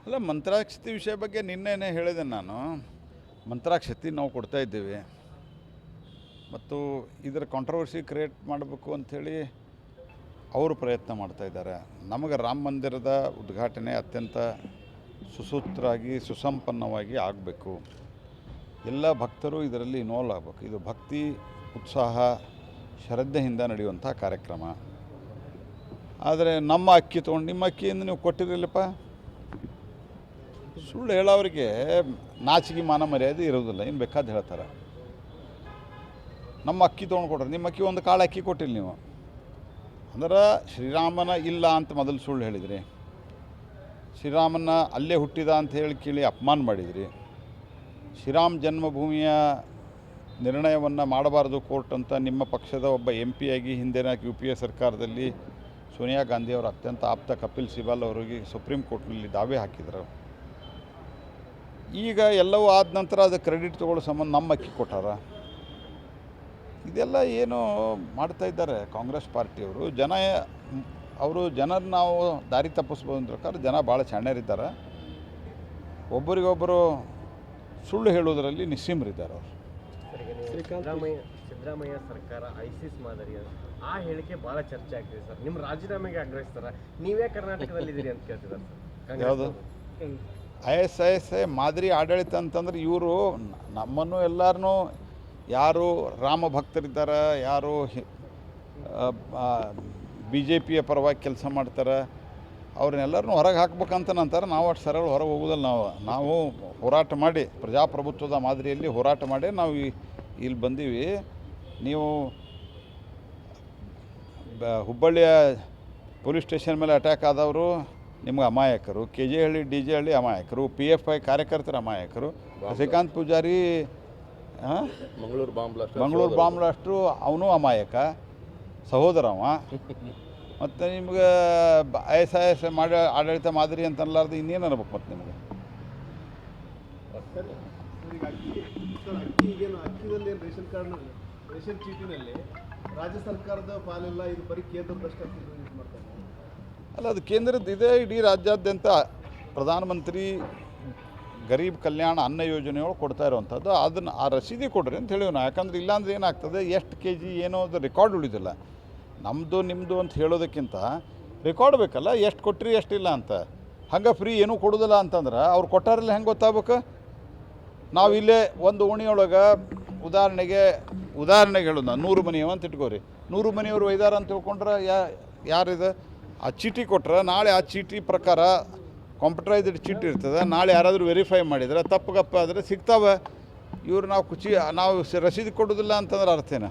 ಅಲ್ಲ, ಮಂತ್ರಾಕ್ಷತೆ ವಿಷಯ ಬಗ್ಗೆ ನಿನ್ನೆನೇ ಹೇಳಿದೆ ನಾನು. ಮಂತ್ರಾಕ್ಷತೆ ನಾವು ಕೊಡ್ತಾ ಇದ್ದೇವೆ ಮತ್ತು ಇದರ ಕಾಂಟ್ರವರ್ಸಿ ಕ್ರಿಯೇಟ್ ಮಾಡಬೇಕು ಅಂಥೇಳಿ ಅವರು ಪ್ರಯತ್ನ ಮಾಡ್ತಾಯಿದ್ದಾರೆ. ನಮಗೆ ರಾಮ ಮಂದಿರದ ಉದ್ಘಾಟನೆ ಅತ್ಯಂತ ಸುಸೂತ್ರವಾಗಿ ಸುಸಂಪನ್ನವಾಗಿ ಆಗಬೇಕು. ಎಲ್ಲ ಭಕ್ತರು ಇದರಲ್ಲಿ ಇನ್ವಾಲ್ವ್ ಆಗಬೇಕು. ಇದು ಭಕ್ತಿ, ಉತ್ಸಾಹ, ಶ್ರದ್ಧೆಯಿಂದ ನಡೆಯುವಂಥ ಕಾರ್ಯಕ್ರಮ. ಆದರೆ ನಮ್ಮ ಅಕ್ಕಿ ತೊಗೊಂಡು ನಿಮ್ಮ ಅಕ್ಕಿಯಿಂದ ನೀವು ಕೊಟ್ಟಿರಲಿಲ್ಲಪ್ಪ, ಸುಳ್ಳು ಹೇಳೋರಿಗೆ ನಾಚಿಕೆ ಮಾನ ಮರ್ಯಾದೆ ಇರೋದಿಲ್ಲ. ಇನ್ನು ಬೇಕಾದ ಹೇಳ್ತಾರೆ. ನಮ್ಮ ಅಕ್ಕಿ ತೊಗೊಂಡು ಕೊಡ್ರಿ, ನಿಮ್ಮ ಅಕ್ಕಿ ಒಂದು ಕಾಳು ಅಕ್ಕಿ ಕೊಟ್ಟಿಲ್ಲ ನೀವು. ಅಂದ್ರೆ ಶ್ರೀರಾಮನ ಇಲ್ಲ ಅಂತ ಮೊದಲು ಸುಳ್ಳು ಹೇಳಿದ್ರಿ. ಶ್ರೀರಾಮನ ಅಲ್ಲೇ ಹುಟ್ಟಿದ ಅಂತ ಹೇಳಿ ಕೇಳಿ ಅಪಮಾನ ಮಾಡಿದ್ರಿ. ಶ್ರೀರಾಮ ಜನ್ಮಭೂಮಿಯ ನಿರ್ಣಯವನ್ನು ಮಾಡಬಾರ್ದು ಕೋರ್ಟ್ ಅಂತ ನಿಮ್ಮ ಪಕ್ಷದ ಒಬ್ಬ MP ಆಗಿ ಹಿಂದಿನ UPA ಸರ್ಕಾರದಲ್ಲಿ ಸೋನಿಯಾ ಗಾಂಧಿಯವರು ಅತ್ಯಂತ ಆಪ್ತ ಕಪಿಲ್ ಸಿಬಲ್ ಅವರಿಗೆ ಸುಪ್ರೀಂ ಕೋರ್ಟ್ನಲ್ಲಿ ದಾವೆ ಹಾಕಿದರು. ಈಗ ಎಲ್ಲವೂ ಆದ ನಂತರ ಅದು ಕ್ರೆಡಿಟ್ ತೊಗೊಳ್ಳೋ ಸಂಬಂಧ ನಮ್ಮ ಅಕ್ಕಿ ಕೊಟ್ಟಾರ. ಇದೆಲ್ಲ ಏನು ಮಾಡ್ತಾ ಇದ್ದಾರೆ ಕಾಂಗ್ರೆಸ್ ಪಾರ್ಟಿಯವರು. ಜನರನ್ನ ನಾವು ದಾರಿ ತಪ್ಪಿಸ್ಬೋದು ಅಂತ ಪ್ರಕಾರ ಜನ ಭಾಳ ಚಾಣ್ಯರಿದ್ದಾರೆ. ಒಬ್ಬರಿಗೊಬ್ಬರು ಸುಳ್ಳು ಹೇಳೋದರಲ್ಲಿ ನಿಸ್ಸೀಮರಿದ್ದಾರೆ ಅವರು. ಸಿದ್ದರಾಮಯ್ಯ ಸರ್ಕಾರ ISIS ಮಾದರಿ ಆ ಹೇಳಿಕೆ ಭಾಳ ಚರ್ಚೆ ಆಗ್ತಿದೆ ಸರ್. ನಿಮ್ಮ ರಾಜೀನಾಮೆಗೆ ಆಗ್ರಹಿಸ್ತಾರೆ. ನೀವೇ ಕರ್ನಾಟಕದಲ್ಲಿದ್ದೀರಿ ಅಂತ ಕೇಳ್ತಿದ್ದಾರೆ ಸರ್. ಯಾವುದು ISIS ಮಾದರಿ ಆಡಳಿತ ಅಂತಂದ್ರೆ ಇವರು ನಮ್ಮನ್ನು ಎಲ್ಲರನ್ನೂ ಯಾರು ರಾಮ ಭಕ್ತರಿದ್ದಾರೆ, ಯಾರು BJPಯ ಪರವಾಗಿ ಕೆಲಸ ಮಾಡ್ತಾರೆ, ಅವ್ರನ್ನೆಲ್ಲರನ್ನೂ ಹೊರಗೆ ಹಾಕ್ಬೇಕಂತ ನಂತರ ನಾವು ಅಷ್ಟು ಸರಳ ಹೊರಗೆ ಹೋಗೋದಲ್ಲ. ನಾವು ಹೋರಾಟ ಮಾಡಿ ಪ್ರಜಾಪ್ರಭುತ್ವದ ಮಾದರಿಯಲ್ಲಿ ಹೋರಾಟ ಮಾಡಿ ನಾವು ಇಲ್ಲಿ ಬಂದೀವಿ. ನೀವು ಹುಬ್ಬಳ್ಳಿಯ ಪೊಲೀಸ್ ಸ್ಟೇಷನ್ ಮೇಲೆ ಅಟ್ಯಾಕ್ ಆದವರು ನಿಮ್ಗೆ ಅಮಾಯಕರು, KJ ಹಳ್ಳಿ DJ ಹಳ್ಳಿ ಅಮಾಯಕರು, PFI ಕಾರ್ಯಕರ್ತರ ಅಮಾಯಕರು, ಶ್ರೀಕಾಂತ್ ಪೂಜಾರಿ ಮಂಗಳೂರು ಬಾಂಬ್ ಬ್ಲಾಸ್ಟ್ರು ಅವನು ಅಮಾಯಕ ಸಹೋದರವ. ಮತ್ತು ನಿಮ್ಗೆ ISIS ಮಾಡಿ ಆಡಳಿತ ಮಾದರಿ ಅಂತಲಾರ್ದು ಇನ್ನೇನು ಅನ್ಬೇಕು ಮತ್ತು ನಿಮ್ಗೆ? ರೇಷನ್ ಚೀಟಿನಲ್ಲಿ ರಾಜ್ಯ ಸರ್ಕಾರದ ಪಾಲಿಲ್ಲ, ಇದು ಬರೀ ಕೇಂದ್ರದಷ್ಟೇ ಮಾಡ್ತಾರೆ. ಅಲ್ಲ, ಅದು ಕೇಂದ್ರದ್ದು ಇದೆ. ಇಡೀ ರಾಜ್ಯಾದ್ಯಂತ ಪ್ರಧಾನಮಂತ್ರಿ ಗರೀಬ್ ಕಲ್ಯಾಣ ಅನ್ನ ಯೋಜನೆಯೊಳಗೆ ಕೊಡ್ತಾ ಇರುವಂಥದ್ದು. ಅದನ್ನು ಆ ರಸೀದಿ ಕೊಡ್ರಿ ಅಂತ ಹೇಳಿವಿ ನಾವು. ಯಾಕಂದ್ರೆ ಇಲ್ಲಾಂದ್ರೆ ಏನಾಗ್ತದೆ, ಎಷ್ಟು KG ಏನೋ ಅದು ರೆಕಾರ್ಡ್ ಉಳಿದಿಲ್ಲ. ನಮ್ಮದು ನಿಮ್ಮದು ಅಂತ ಹೇಳೋದಕ್ಕಿಂತ ರೆಕಾರ್ಡ್ ಬೇಕಲ್ಲ, ಎಷ್ಟು ಕೊಟ್ರಿ ಎಷ್ಟಿಲ್ಲ ಅಂತ. ಹಂಗೆ ಫ್ರೀ ಏನೂ ಕೊಡೋದಿಲ್ಲ ಅಂತಂದ್ರೆ ಅವ್ರು ಕೊಟ್ಟಾರಲ್ಲಿ ಹೆಂಗೆ ಗೊತ್ತಾಗ್ಬೇಕು? ನಾವು ಇಲ್ಲೇ ಒಂದು ಓಣಿಯೊಳಗೆ ಉದಾಹರಣೆಗೆ ಹೇಳೋದು, 100 ಮನೆಯವ ಅಂತ ಇಟ್ಕೋರಿ. 100 ಮನೆಯವರು ಒಯ್ದಾರ ಅಂತ ತಿಳ್ಕೊಂಡ್ರೆ ಯಾರಿದೆ? ಆ ಚೀಟಿ ಕೊಟ್ರೆ ನಾಳೆ ಆ ಚೀಟಿ ಪ್ರಕಾರ ಕಂಪ್ಯೂಟರೈಸ್ಡ್ ಚೀಟಿ ಇರ್ತದೆ. ನಾಳೆ ಯಾರಾದರೂ ವೆರಿಫೈ ಮಾಡಿದರೆ ತಪ್ಪು ಗಪ್ಪ ಆದರೆ ಸಿಗ್ತಾವೆ. ಇವ್ರು ನಾವು ರಸೀದಿ ಕೊಡೋದಿಲ್ಲ ಅಂತಂದ್ರೆ ಅರ್ಥೇನ?